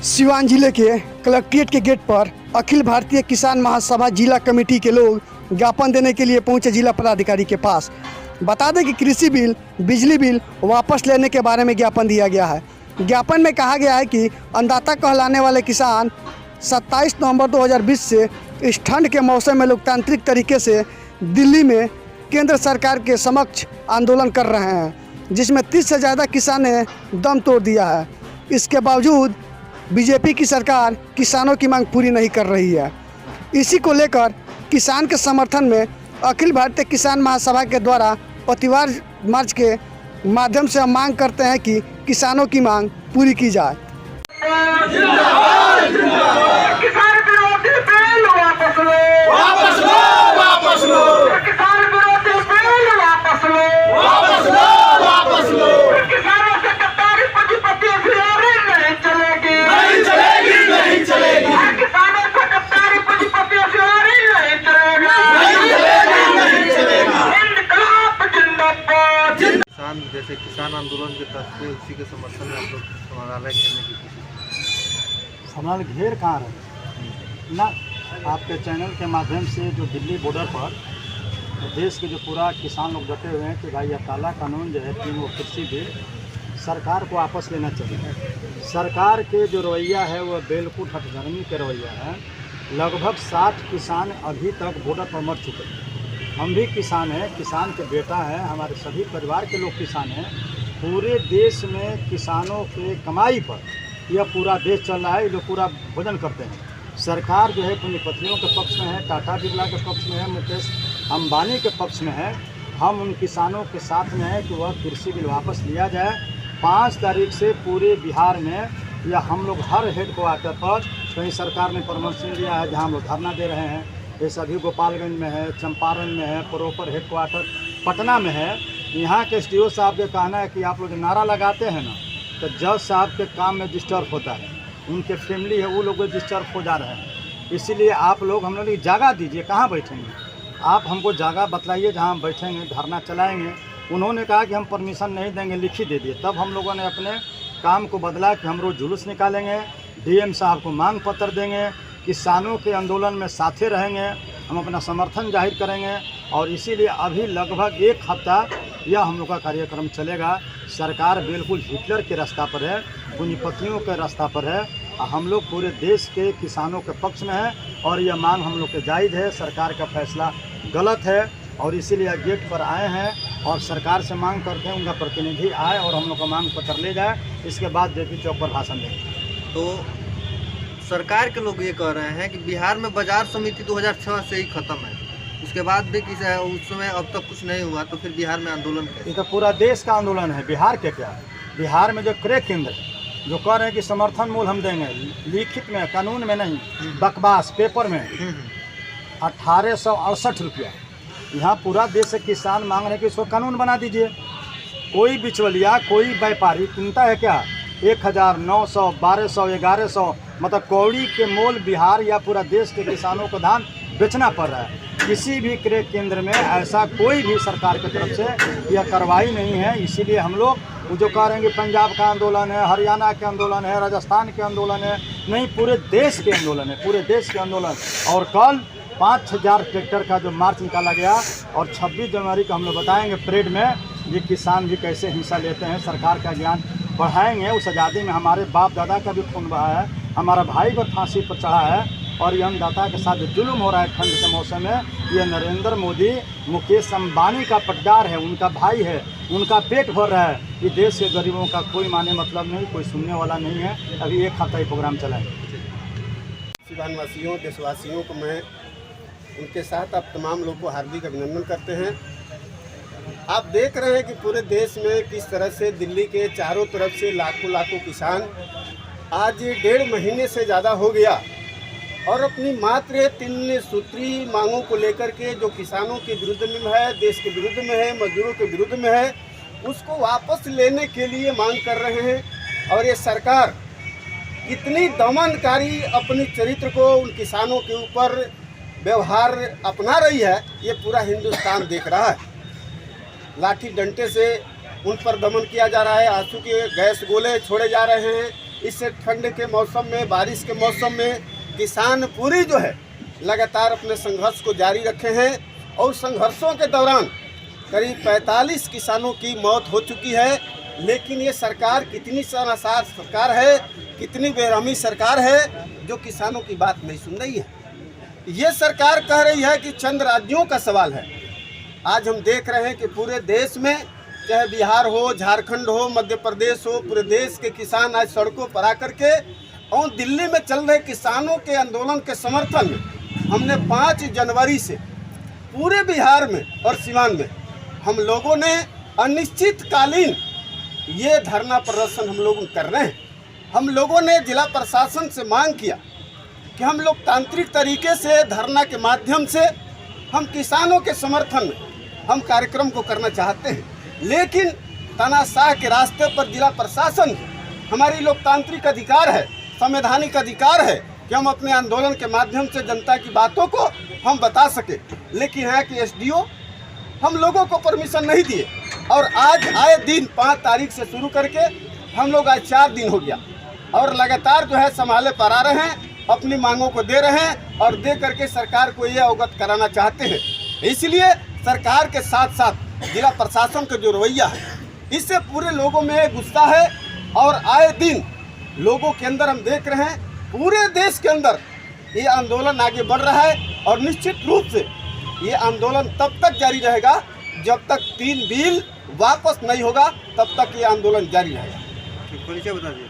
सिवान जिले के कलेक्ट्रेट के गेट पर अखिल भारतीय किसान महासभा जिला कमेटी के लोग ज्ञापन देने के लिए पहुंचे जिला पदाधिकारी के पास। बता दें कि कृषि बिल, बिजली बिल वापस लेने के बारे में ज्ञापन दिया गया है। ज्ञापन में कहा गया है कि अन्नदाता कहलाने वाले किसान 27 नवंबर 2020 से इस ठंड के मौसम में लोकतांत्रिक तरीके से दिल्ली में केंद्र सरकार के समक्ष आंदोलन कर रहे हैं, जिसमें 30 से ज़्यादा किसान ने दम तोड़ दिया है। इसके बावजूद बीजेपी की सरकार किसानों की मांग पूरी नहीं कर रही है। इसी को लेकर किसान के समर्थन में अखिल भारतीय किसान महासभा के द्वारा प्रतिवाद मार्च के माध्यम से हम मांग करते हैं कि किसानों की मांग पूरी की जाए। किसान विरोधी बिल वापस लो, वापस लो, वापस लो, किसान विरोधी बिल वापस लो, वापस लो, वापस लो। किसानों से कतारी पूंजीपति नहीं चलेगी, नहीं चलेगी, नहीं चलेगी, किसानों से कतारी पूंजीपति नहीं चलेगा, नहीं चलेगी, नहीं चलेगी। इनकलाब जिंदाबाद। किसान जैसे किसान आंदोलन के तहत से उसी के समर्थन में आप लोग समाधान करने की कोशिश। समाल घेर कहाँ रहे ना, आपके चैनल के माध्यम से जो दिल्ली बॉर्डर पर देश के जो पूरा किसान लोग डटे हुए हैं कि भाई यह काला कानून जो है तीनों कृषि बिल सरकार को वापस लेना चाहिए। सरकार के जो रवैया है वह बिल्कुल हठधर्मी के रवैया है। लगभग 60 किसान अभी तक बॉर्डर पर मर चुके हैं। हम भी किसान हैं, किसान के बेटा हैं, हमारे सभी परिवार के लोग किसान हैं। पूरे देश में किसानों के कमाई पर यह पूरा देश चल रहा है। ये लोग पूरा भोजन करते हैं। सरकार जो है पूंजीपतियों के पक्ष में है, टाटा बिरला के पक्ष में है, मुकेश अंबानी के पक्ष में है। हम उन किसानों के साथ में है कि वह कृषि बिल वापस लिया जाए। 5 तारीख से पूरे बिहार में या हम लोग हर हेड क्वार्टर पर कहीं सरकार ने परमिशन दिया है जहाँ हम लोग धरना दे रहे हैं। ये सभी गोपालगंज में है, चंपारण में है, प्रॉपर हेड क्वार्टर पटना में है। यहाँ के एसडीओ साहब का कहना है कि आप लोग नारा लगाते हैं ना, तो जज साहब के काम में डिस्टर्ब होता है, उनके फैमिली है वो लोग डिस्टर्ब हो जा रहे हैं। इसीलिए आप लोग हम लोग जगह दीजिए, कहाँ बैठेंगे आप, हमको जगह बतलाइए जहाँ हम बैठेंगे, धरना चलाएंगे। उन्होंने कहा कि हम परमिशन नहीं देंगे, लिखी दे दिए। तब हम लोगों ने अपने काम को बदला कि हम रोज़ जुलूस निकालेंगे, डीएम साहब को मांग पत्र देंगे, किसानों के आंदोलन में साथे रहेंगे, हम अपना समर्थन जाहिर करेंगे। और इसीलिए अभी लगभग 1 हफ्ता यह हम लोग का कार्यक्रम चलेगा। सरकार बिल्कुल हिटलर के रास्ता पर है, पूंजीपतियों के रास्ता पर है। हम लोग पूरे देश के किसानों के पक्ष में है और यह मांग हम लोग के जायज़ है। सरकार का फैसला गलत है और इसीलिए गेट पर आए हैं और सरकार से मांग करते हैं उनका प्रतिनिधि आए और हम लोग का मांग पत्र ले जाए। इसके बाद जेपी चौक पर भाषण देंगे। तो सरकार के लोग ये कह रहे हैं कि बिहार में बाजार समिति 2006 से ही ख़त्म है, उसके बाद भी उस समय अब तक कुछ नहीं हुआ, तो फिर बिहार में आंदोलन कैसे? ये तो पूरा देश का आंदोलन है। बिहार के क्या, बिहार में जो क्रय केंद्र जो कह रहे हैं कि समर्थन मूल्य हम देंगे, लिखित में, कानून में नहीं, बकवास पेपर में 1868 रुपया। यहाँ पूरा देश से किसान मांग रहे हैं कि इसको कानून बना दीजिए। कोई बिचवलिया, कोई व्यापारी कीमता है क्या 1900, 1200, 1100, मतलब कौड़ी के मोल बिहार या पूरा देश के किसानों को धान बेचना पड़ रहा है। किसी भी क्रय केंद्र में ऐसा कोई भी सरकार की तरफ से यह कार्रवाई नहीं है। इसीलिए हम लोग वो जो कह रहे हैं कि पंजाब का आंदोलन है, हरियाणा के आंदोलन है, राजस्थान के आंदोलन है, नहीं, पूरे देश के आंदोलन है, पूरे देश के आंदोलन। और कल 5000 ट्रैक्टर का जो मार्च निकाला गया और 26 जनवरी को हम लोग बताएंगे परेड में ये किसान भी कैसे हिस्सा लेते हैं, सरकार का ज्ञान बढ़ाएंगे। उस आज़ादी में हमारे बाप दादा का भी खून बहा है, हमारा भाई को फांसी पर चढ़ा है। और ये अन्नदाता के साथ जो जुल्म हो रहा है ठंड के मौसम में, ये नरेंद्र मोदी, मुकेश अंबानी का पटदार है, उनका भाई है, उनका पेट भर रहा है। ये देश के गरीबों का कोई माने मतलब नहीं, कोई सुनने वाला नहीं है। अभी 1 हफ्ता ही प्रोग्राम चला है। सिवानवासियों, देशवासियों को मैं उनके साथ आप तमाम लोगों को हार्दिक अभिनंदन करते हैं। आप देख रहे हैं कि पूरे देश में किस तरह से दिल्ली के चारों तरफ से लाखों लाखों किसान आज 1.5 महीने से ज़्यादा हो गया और अपनी मात्र 3 सूत्री मांगों को लेकर के जो किसानों के विरुद्ध में है, देश के विरुद्ध में है, मजदूरों के विरुद्ध में है, उसको वापस लेने के लिए मांग कर रहे हैं। और ये सरकार कितनी दमनकारी अपनी चरित्र को उन किसानों के ऊपर व्यवहार अपना रही है, ये पूरा हिंदुस्तान देख रहा है। लाठी डंडे से उन पर दमन किया जा रहा है, आंसू के गैस गोले छोड़े जा रहे हैं, इस ठंड के मौसम में, बारिश के मौसम में किसान पूरी जो है लगातार अपने संघर्ष को जारी रखे हैं और संघर्षों के दौरान करीब 45 किसानों की मौत हो चुकी है। लेकिन ये सरकार कितनी शर्मसार सरकार है, कितनी बेरहमी सरकार है जो किसानों की बात नहीं सुन रही है। ये सरकार कह रही है कि चंद राज्यों का सवाल है। आज हम देख रहे हैं कि पूरे देश में, चाहे बिहार हो, झारखंड हो, मध्य प्रदेश हो, पूरे देश के किसान आज सड़कों पर आकर के और दिल्ली में चल रहे किसानों के आंदोलन के समर्थन में हमने 5 जनवरी से पूरे बिहार में और सीवान में हम लोगों ने अनिश्चितकालीन ये धरना प्रदर्शन हम लोग कर रहे हैं। हम लोगों ने जिला प्रशासन से मांग किया कि हम लोग तांत्रिक तरीके से धरना के माध्यम से हम किसानों के समर्थन में हम कार्यक्रम को करना चाहते हैं, लेकिन तानाशाह के रास्ते पर जिला प्रशासन, हमारी लोकतांत्रिक अधिकार है, संवैधानिक अधिकार है कि हम अपने आंदोलन के माध्यम से जनता की बातों को हम बता सके, लेकिन है कि एसडीओ हम लोगों को परमिशन नहीं दिए। और आज आए दिन 5 तारीख से शुरू करके हम लोग आज 4 दिन हो गया और लगातार जो है संभाले पर आ रहे हैं, अपनी मांगों को दे रहे हैं और दे करके सरकार को ये अवगत कराना चाहते हैं। इसलिए सरकार के साथ साथ जिला प्रशासन का जो रवैया है, इससे पूरे लोगों में गुस्सा है और आए दिन लोगों के अंदर हम देख रहे हैं पूरे देश के अंदर ये आंदोलन आगे बढ़ रहा है और निश्चित रूप से ये आंदोलन तब तक जारी रहेगा जब तक 3 बिल वापस नहीं होगा, तब तक ये आंदोलन जारी रहेगा। परिचय बता दीजिए।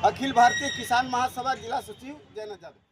अखिल भारतीय किसान महासभा जिला सचिव जयनाथ यादव।